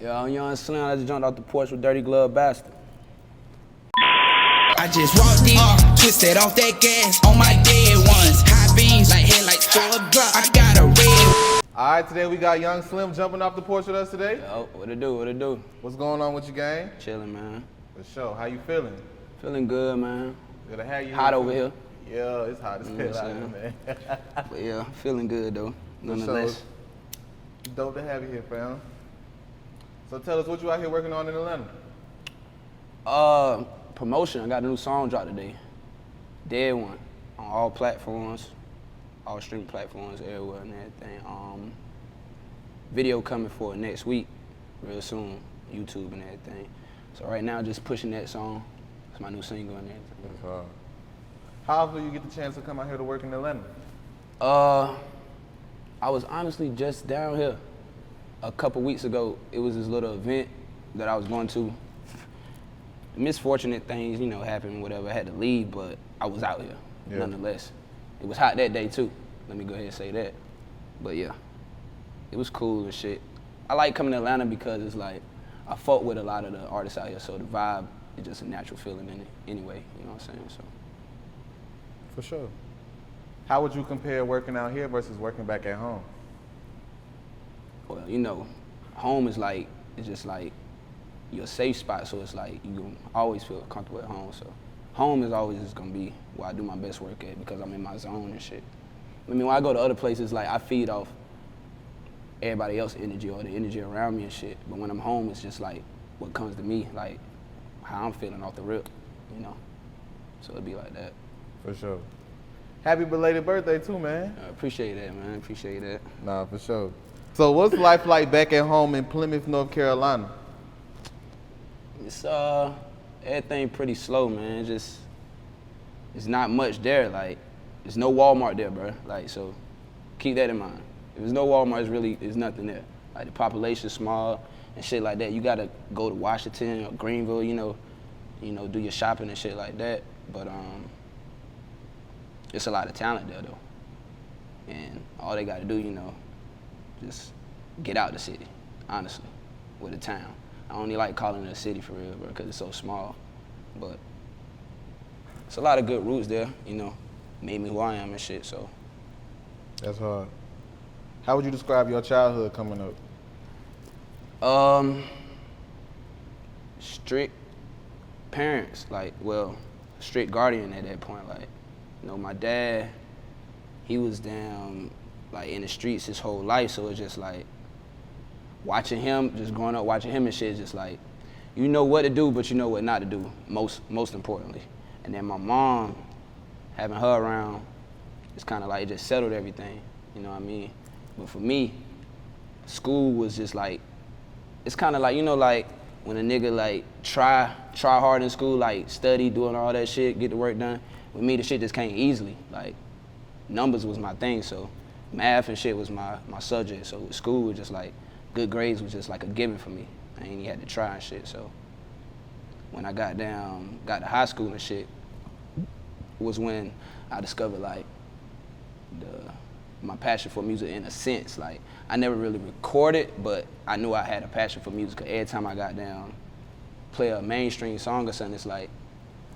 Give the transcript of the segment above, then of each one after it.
Yo, I'm Young Slim. I just jumped off the porch with Dirty Glove Bastard. I just walked in, twisted off that gas on my dead ones. High beams like headlights for a Glock. I got a red. All right, today we got Young Slim jumping off the porch with us today. Yo, what it do? What it do? What's going on with your gang? Chilling, man. For sure. How you feeling? Feeling good, man. Good to have you. Hot over here. Yeah, it's hot as You know hell what out I'm here, man. But yeah, feeling good though. Nonetheless. Dope to have you here, fam. So tell us what you out here working on in Atlanta. Promotion. I got a new song dropped today. Dead One on all platforms, all streaming platforms, everywhere and everything. Video coming for next week, real soon, YouTube and everything. So right now, just pushing that song. It's my new single and everything. That's hard. How often you get the chance to come out here to work in Atlanta? I was honestly just down here a couple weeks ago. It was this little event that I was going to. Misfortunate things, you know, happened, whatever. I had to leave, but I was out here, nonetheless. It was hot that day, too. Let me go ahead and say that. But yeah, it was cool and shit. I like coming to Atlanta because it's like, I fuck with a lot of the artists out here, so the vibe is just a natural feeling in it anyway, you know what I'm saying? So. For sure. How would you compare working out here versus working back at home? Well, you know, home is like, it's just like your safe spot, so it's like you can always feel comfortable at home. So home is always just gonna be where I do my best work at because I'm in my zone and shit. I mean, when I go to other places, like I feed off everybody else's energy or the energy around me and shit. But when I'm home, it's just like what comes to me, like how I'm feeling off the rip, you know? So it'd be like that. For sure. Happy belated birthday too, man. I appreciate that, man. Appreciate that. Nah, for sure. So what's life like back at home in Plymouth, North Carolina? It's everything pretty slow, man. It's not much there. Like, there's no Walmart there, bro. Like, so keep that in mind. If there's no Walmart, there's nothing there. Like, the population's small and shit like that. You gotta go to Washington or Greenville, you know, do your shopping and shit like that. But it's a lot of talent there though, and all they gotta do, you know, just get out the city, honestly, with the town. I only like calling it a city for real, bro, because it's so small. But it's a lot of good roots there, you know, made me who I am and shit, so. That's hard. How would you describe your childhood coming up? Strict parents, like, well, strict guardian at that point, like, you know, my dad, he was down, like, in the streets his whole life, so it's just like, watching him, just growing up watching him and shit, just like, you know what to do, but you know what not to do, most importantly. And then my mom, having her around, it's kind of like, it just settled everything, you know what I mean? But for me, school was just like, it's kind of like, you know, like, when a nigga, like, try hard in school, like, study, doing all that shit, get the work done. With me, the shit just came easily. Like, numbers was my thing, so math and shit was my subject. So school was just like, good grades was just like a given for me. I ain't even had to try and shit, so. When I got to high school and shit, was when I discovered, like, my passion for music in a sense. Like, I never really recorded, but I knew I had a passion for music, 'cause every time I got down, play a mainstream song or something, it's like,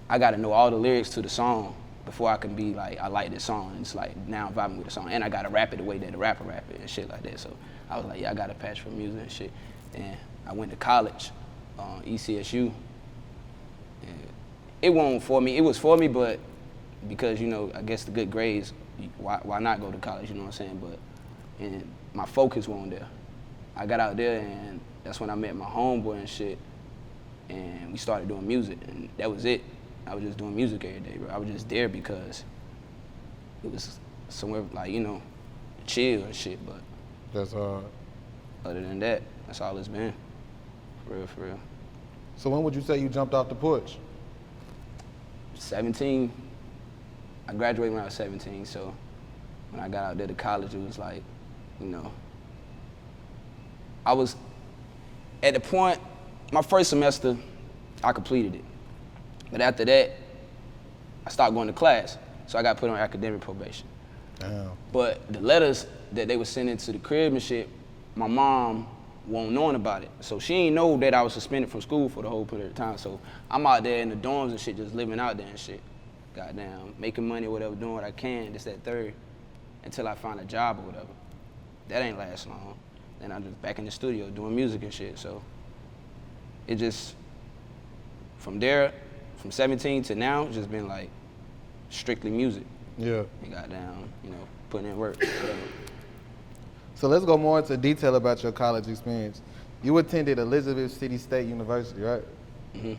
I gotta know all the lyrics to the song before I can be like, I like this song. And it's like, now I'm vibing with the song. And I gotta rap it the way that the rapper rap it and shit like that. So I was like, yeah, I got a passion for music and shit. And I went to college, ECSU. And it wasn't for me. It was for me, but because, you know, I guess the good grades, why not go to college, you know what I'm saying? But and my focus wasn't there. I got out there and that's when I met my homeboy and shit. And we started doing music and that was it. I was just doing music every day, bro. I was just there because it was somewhere, like, you know, chill and shit, but That's hard. Other than that, that's all it's been. For real, for real. So when would you say you jumped off the porch? 17. I graduated when I was 17, so when I got out there to college, it was like, you know, I was, at the point, my first semester, I completed it. But after that, I stopped going to class, so I got put on academic probation. Damn. But the letters that they were sending to the crib and shit, my mom won't knowing about it. So she ain't know that I was suspended from school for the whole period of time. So I'm out there in the dorms and shit, just living out there and shit. Goddamn, making money or whatever, doing what I can, this, that, third, until I find a job or whatever. That ain't last long. Then I'm just back in the studio doing music and shit. So it just, from there, from 17 to now, just been like strictly music. Yeah. And goddamn, you know, putting in work, whatever. So let's go more into detail about your college experience. You attended Elizabeth City State University, right? Mm-hmm.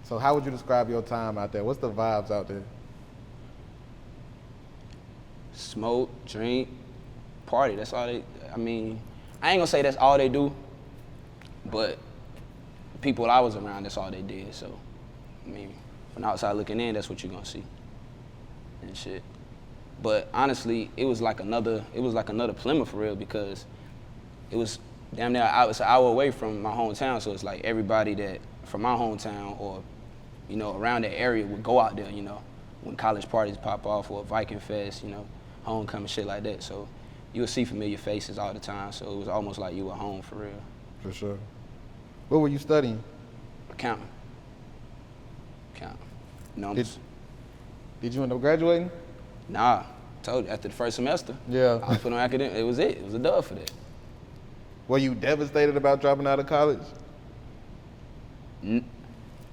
So how would you describe your time out there? What's the vibes out there? Smoke, drink, party. That's all they, I mean, I ain't gonna say that's all they do, but people I was around, that's all they did. So, I mean, from the outside looking in, that's what you're gonna see and shit. But honestly, it was like another Plymouth for real, because it was damn near it's an hour away from my hometown. So it's like everybody that from my hometown or, you know, around that area would go out there, you know, when college parties pop off or Viking Fest, you know, homecoming, shit like that. So you would see familiar faces all the time. So it was almost like you were home for real. For sure. What were you studying? Accounting. Numbers. Did you end up graduating? Nah, told you, after the first semester, Yeah. I put on academic, it was it. It was a dub for that. Were you devastated about dropping out of college? The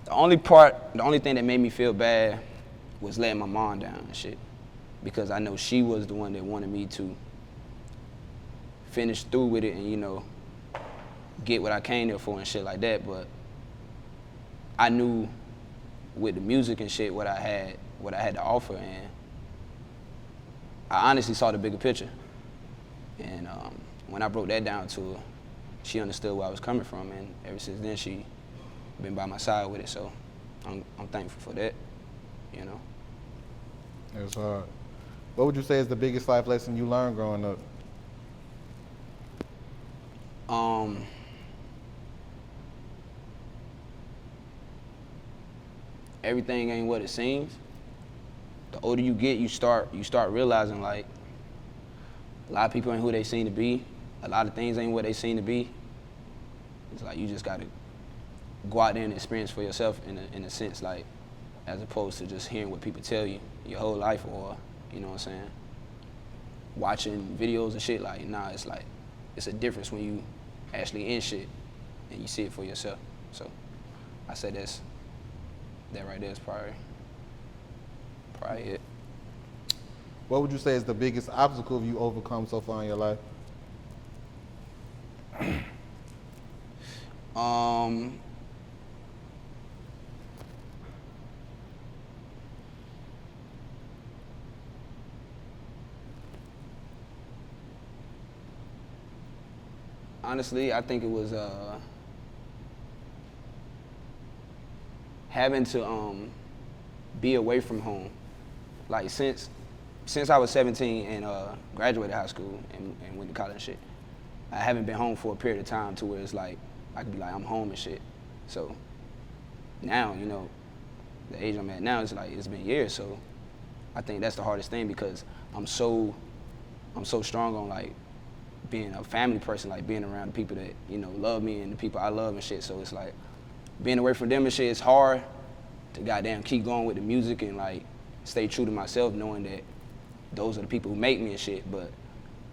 only thing that made me feel bad was letting my mom down and shit. Because I know she was the one that wanted me to finish through with it and, you know, get what I came there for and shit like that. But I knew with the music and shit what I had to offer, and I honestly saw the bigger picture. And when I broke that down to her, she understood where I was coming from, and ever since then she been by my side with it. So I'm thankful for that, you know. It was hard. What would you say is the biggest life lesson you learned growing up? Everything ain't what it seems. The older you get, you start realizing like a lot of people ain't who they seem to be. A lot of things ain't what they seem to be. It's like you just gotta go out there and experience for yourself in a sense, like as opposed to just hearing what people tell you your whole life, or you know what I'm saying, watching videos and shit. Like nah, it's like it's a difference when you actually in shit and you see it for yourself. So I say that right there is probably it. What would you say is the biggest obstacle you overcome so far in your life? Honestly, I think it was having to be away from home. Like since I was 17 and graduated high school and went to college and shit, I haven't been home for a period of time to where it's like I could be like I'm home and shit. So now, you know, the age I'm at now, it's like it's been years. So I think that's the hardest thing, because I'm so strong on like being a family person, like being around the people that, you know, love me and the people I love and shit. So it's like being away from them and shit, it's hard to goddamn keep going with the music and like stay true to myself, knowing that those are the people who make me and shit. But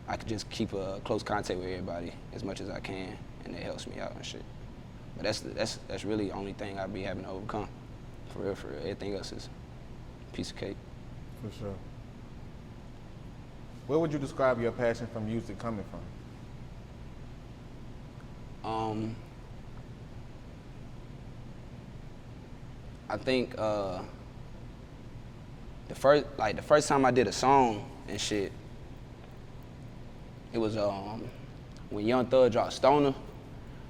I could just keep a close contact with everybody as much as I can, and it helps me out and shit. But that's really the only thing I be having to overcome. For real. Everything else is a piece of cake. For sure. Where would you describe your passion for music coming from? I think the first time I did a song and shit, it was when Young Thug dropped Stoner.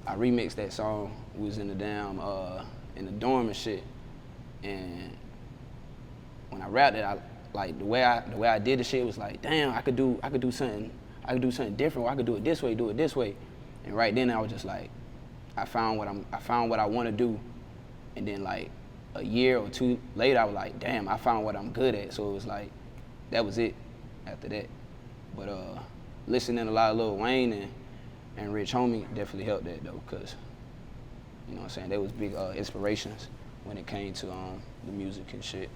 I remixed that song. We was in the damn in the dorm and shit, and when I rapped it, the way I did the shit was like, damn, I could do something different, or I could do it this way. And right then I was just like, I found what I want to do, and then like a year or two later, I was like, damn, I found what I'm good at. So it was like, that was it after that. But listening to a lot of Lil Wayne and and Rich Homie definitely helped that though, cause you know what I'm saying, they was big inspirations when it came to the music and shit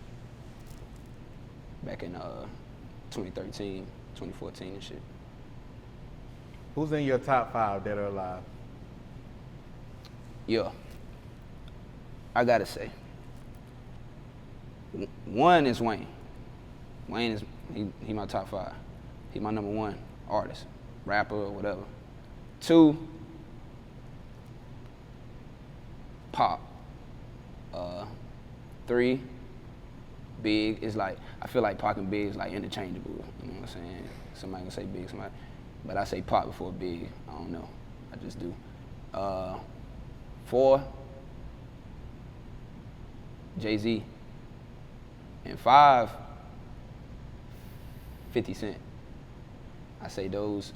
back in 2013, 2014 and shit. Who's in your top 5 that are alive? Yeah, I gotta say, one is Wayne. Wayne is he my top 5. He my number 1 artist, rapper or whatever. 2, Pop. 3, Big. Is like, I feel like Pac and Big is like interchangeable. You know what I'm saying? Somebody gonna say Big, somebody, but I say Pac before Big. I don't know. I just do. 4, Jay-Z. And 5, 50 Cent. I say those.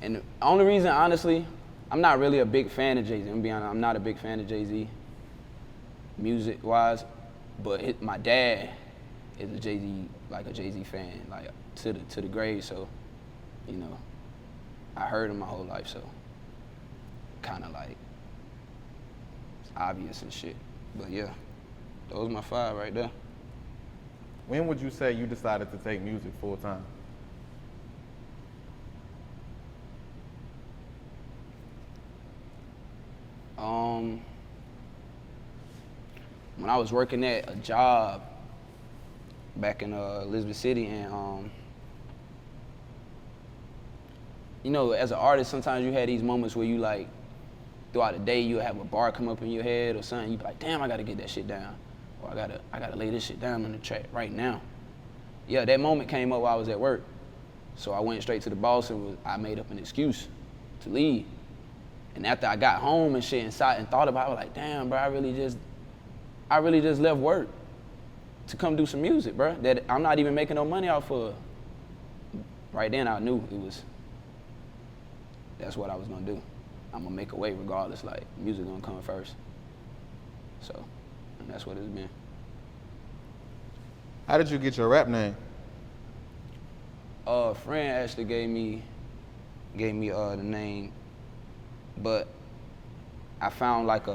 And the only reason, honestly, I'm not really a big fan of Jay-Z. I'm gonna be honest, I'm not a big fan of Jay-Z, music-wise, but my dad is a Jay-Z, like a Jay-Z fan, like to the grave. So, you know, I heard him my whole life, so kind of like it's obvious and shit. But yeah, those are my 5 right there. When would you say you decided to take music full time? When I was working at a job back in Elizabeth City, and you know, as an artist, sometimes you had these moments where you like, throughout the day, you have a bar come up in your head or something. You be like, damn, I gotta get that shit down, or I gotta lay this shit down on the track right now. Yeah, that moment came up while I was at work, so I went straight to the boss and I made up an excuse to leave. And after I got home and shit inside and thought about it, I was like, damn, bro, I really just left work to come do some music, bro, that I'm not even making no money off of. Right then I knew that's what I was gonna do. I'm gonna make a way regardless, like music gonna come first. So, and that's what it's been. How did you get your rap name? A friend actually gave me the name, but I found like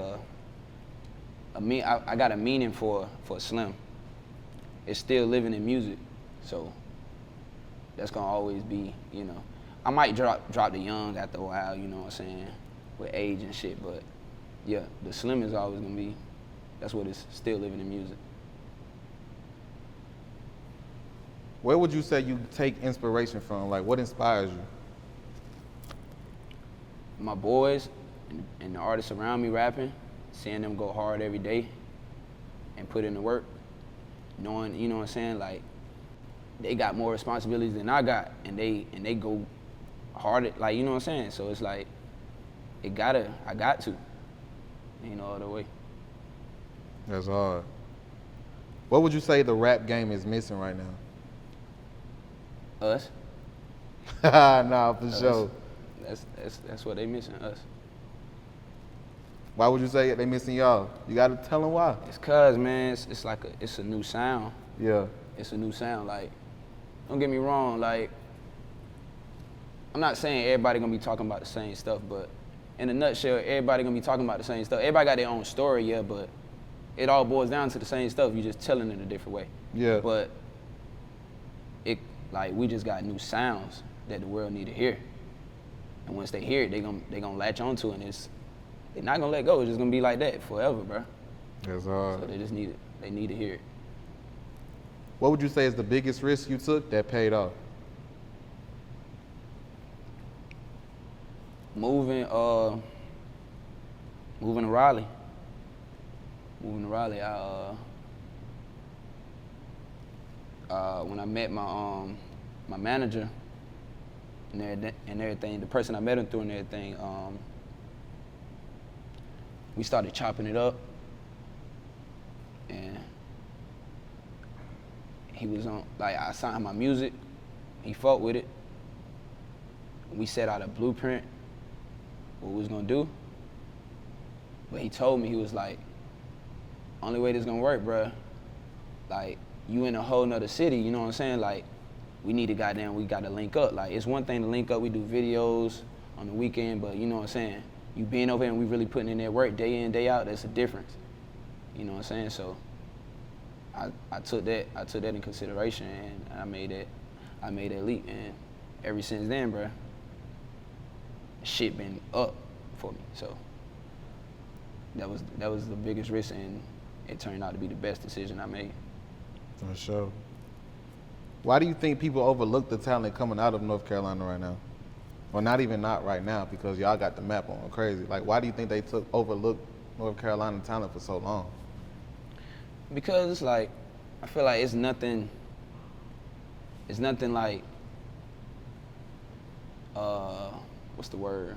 I got a meaning for Slim. It's still living in music, so that's gonna always be, you know. I might drop the young after a while, you know what I'm saying, with age and shit, but yeah, the Slim is always gonna be, that's what is still living in music. Where would you say you take inspiration from? Like, what inspires you? My boys and the artists around me rapping, seeing them go hard every day and put in the work, knowing, you know what I'm saying, like they got more responsibilities than I got, and they go hard, like, you know what I'm saying. So it's like I got to, ain't no other way. That's hard. What would you say the rap game is missing right now? Us. Nah, for sure. That's what they missing, us. Why would you say they missing y'all? You gotta tell them why. It's cause, man, it's like it's a new sound. Yeah. It's a new sound. Like, don't get me wrong, like, I'm not saying everybody gonna be talking about the same stuff, but in a nutshell, everybody gonna be talking about the same stuff. Everybody got their own story, yeah, but it all boils down to the same stuff. You just telling it a different way. Yeah. But like, we just got new sounds that the world need to hear. And once they hear it, they gonna latch onto it, and they're not gonna let go. It's just gonna be like that forever, bro. That's hard. So they just need it. They need to hear it. What would you say is the biggest risk you took that paid off? Moving to Raleigh. Moving to Raleigh, when I met my manager and everything, the person I met him through and everything, we started chopping it up, and he was on, like, I signed my music, he fought with it. We set out a blueprint, what we was gonna do, but he told me, he was like, only way this gonna work, bruh, like, you in a whole nother city, you know what I'm saying? Like, we gotta link up. Like, it's one thing to link up, we do videos on the weekend, but you know what I'm saying? You being over here and we really putting in that work day in, day out, that's a difference. You know what I'm saying? So I took that in consideration, and I made that leap, and ever since then, bruh, shit been up for me. So that was the biggest risk, and it turned out to be the best decision I made. For sure. Why do you think people overlook the talent coming out of North Carolina right now? Or not even not right now, because y'all got the map on crazy. Like, why do you think they overlooked North Carolina talent for so long? Because it's like, I feel like it's nothing like, what's the word?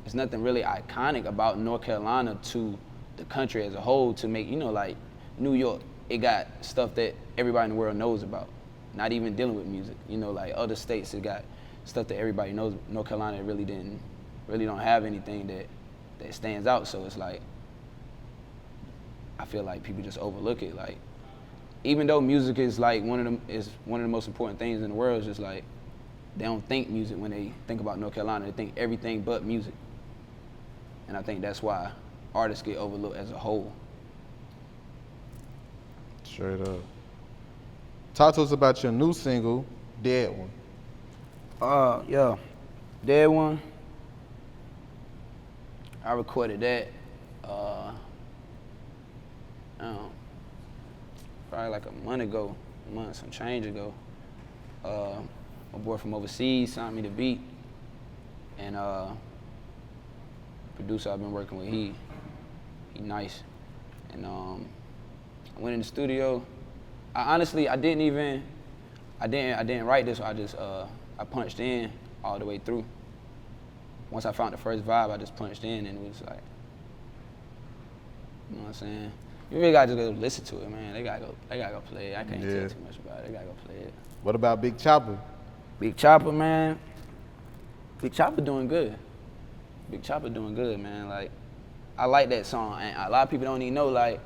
It's nothing really iconic about North Carolina to the country as a whole to make, you know, like New York, it got stuff that everybody in the world knows about, not even dealing with music. You know, like other states, it got stuff that everybody knows. North Carolina really don't have anything that stands out. So it's like, I feel like people just overlook it. Like, even though music is like one of the most important things in the world, it's just like they don't think music when they think about North Carolina. They think everything but music. And I think that's why artists get overlooked as a whole. Straight up. Talk to us about your new single, Dead One. Yeah, Dead One. I recorded that, probably like a month, some change ago. My boy from overseas signed me the beat, and producer I've been working with, he nice, and I went in the studio. I didn't write this. I just I punched in all the way through. Once I found the first vibe, I just punched in, and it was like, you know what I'm saying? You really gotta just go listen to it, man. They gotta go play it. I can't tell too much about it. They gotta go play it. What about Big Chopper? Big Chopper, man. Big Chopper doing good. Big Chopper doing good, man. Like, I like that song, and a lot of people don't even know, like,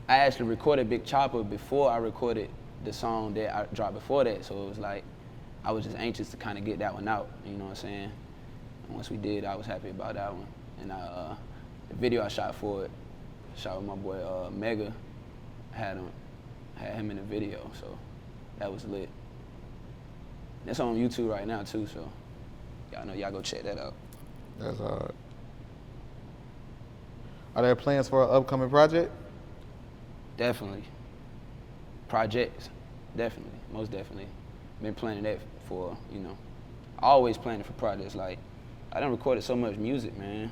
I actually recorded Big Chopper before I recorded the song that I dropped before that. So it was like, I was just anxious to kind of get that one out, you know what I'm saying? And once we did, I was happy about that one. And the video I shot for it, shot with my boy Mega, had him in the video, so that was lit. That's on YouTube right now too, so y'all know, y'all go check that out. That's hard. Are there plans for an upcoming project? Definitely. Projects, definitely, most definitely. Been planning that for, you know, always planning for projects. Like, I done recorded so much music, man.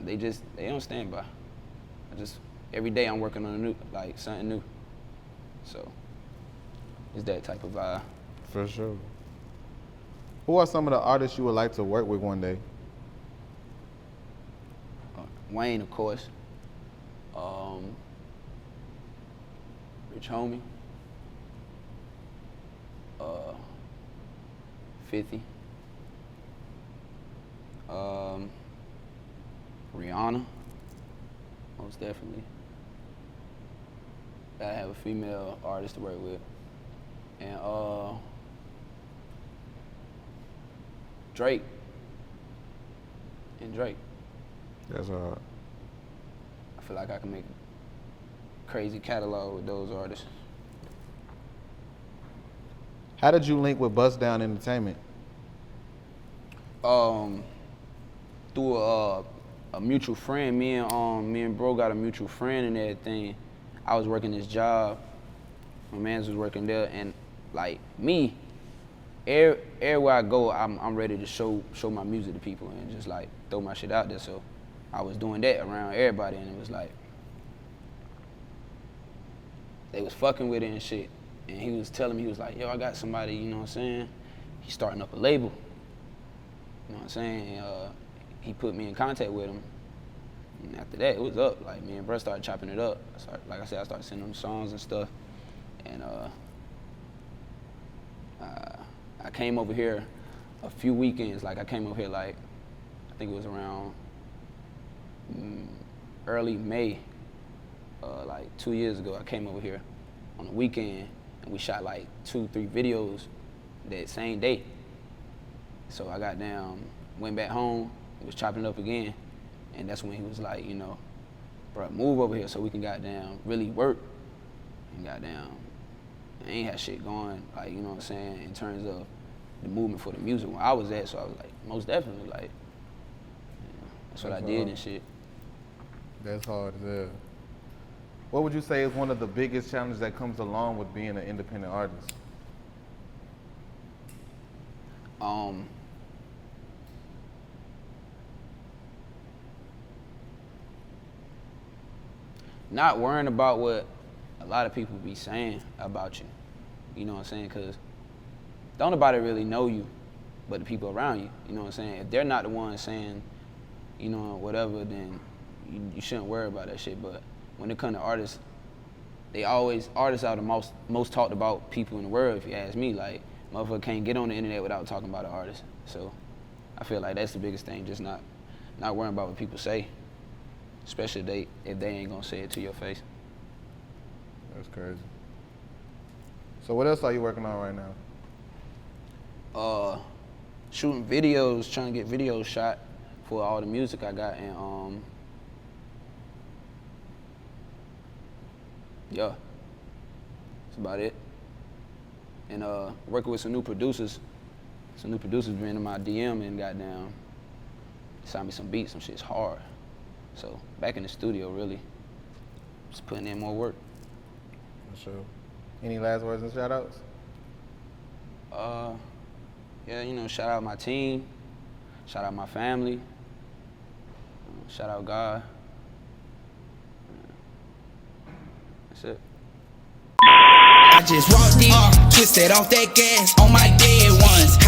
They don't stand by. Every day I'm working on something new. So, it's that type of vibe. For sure. Who are some of the artists you would like to work with one day? Wayne, of course. Rich Homie. 50. Rihanna, most definitely. Gotta have a female artist to work with. And Drake. That's hard. I feel like I can make a crazy catalog with those artists. How did you link with Bust Down Entertainment? Through a mutual friend. Me and bro got a mutual friend and everything. I was working this job. My mans was working there, and like me, everywhere I go, I'm ready to show my music to people and just like throw my shit out there. So I was doing that around everybody, and it was like they was fucking with it and shit. And he was telling me, he was like, yo, I got somebody, you know what I'm saying? He's starting up a label. You know what I'm saying? And, he put me in contact with him. And after that, it was up. Like, me and bro started chopping it up. Like I said, I started sending him songs and stuff. And I came over here a few weekends. Like, I came over here, like, I think it was around early May, like 2 years ago. I came over here on the weekend, and we shot like 2-3 videos that same day. So I got down, went back home, was chopping it up again, and that's when he was like, you know, bro, move over here so we can goddamn really work. And goddamn, I ain't had shit going, like, you know what I'm saying, in terms of the movement for the music where I was at. So I was like, most definitely, like, that's what I did and shit. That's hard as hell. What would you say is one of the biggest challenges that comes along with being an independent artist? Not worrying about what a lot of people be saying about you. You know what I'm saying? Because don't nobody really know you but the people around you. You know what I'm saying? If they're not the ones saying, you know, whatever, then you shouldn't worry about that shit. But when it comes to artists, artists are the most talked about people in the world, if you ask me. Like, motherfucker can't get on the internet without talking about an artist. So I feel like that's the biggest thing, just not worrying about what people say, especially if they ain't gonna say it to your face. That's crazy. So what else are you working on right now? Shooting videos, trying to get videos shot for all the music I got, and yeah, that's about it. And working with some new producers. Some new producers been in my DM and goddamn signed me some beats. Some shit's hard. So back in the studio, really, just putting in more work. For sure. Any last words and shout outs? Yeah, you know, shout out my team, shout out my family, shout out God. That's it. I just walked in, twisted off that gas on my dead ones.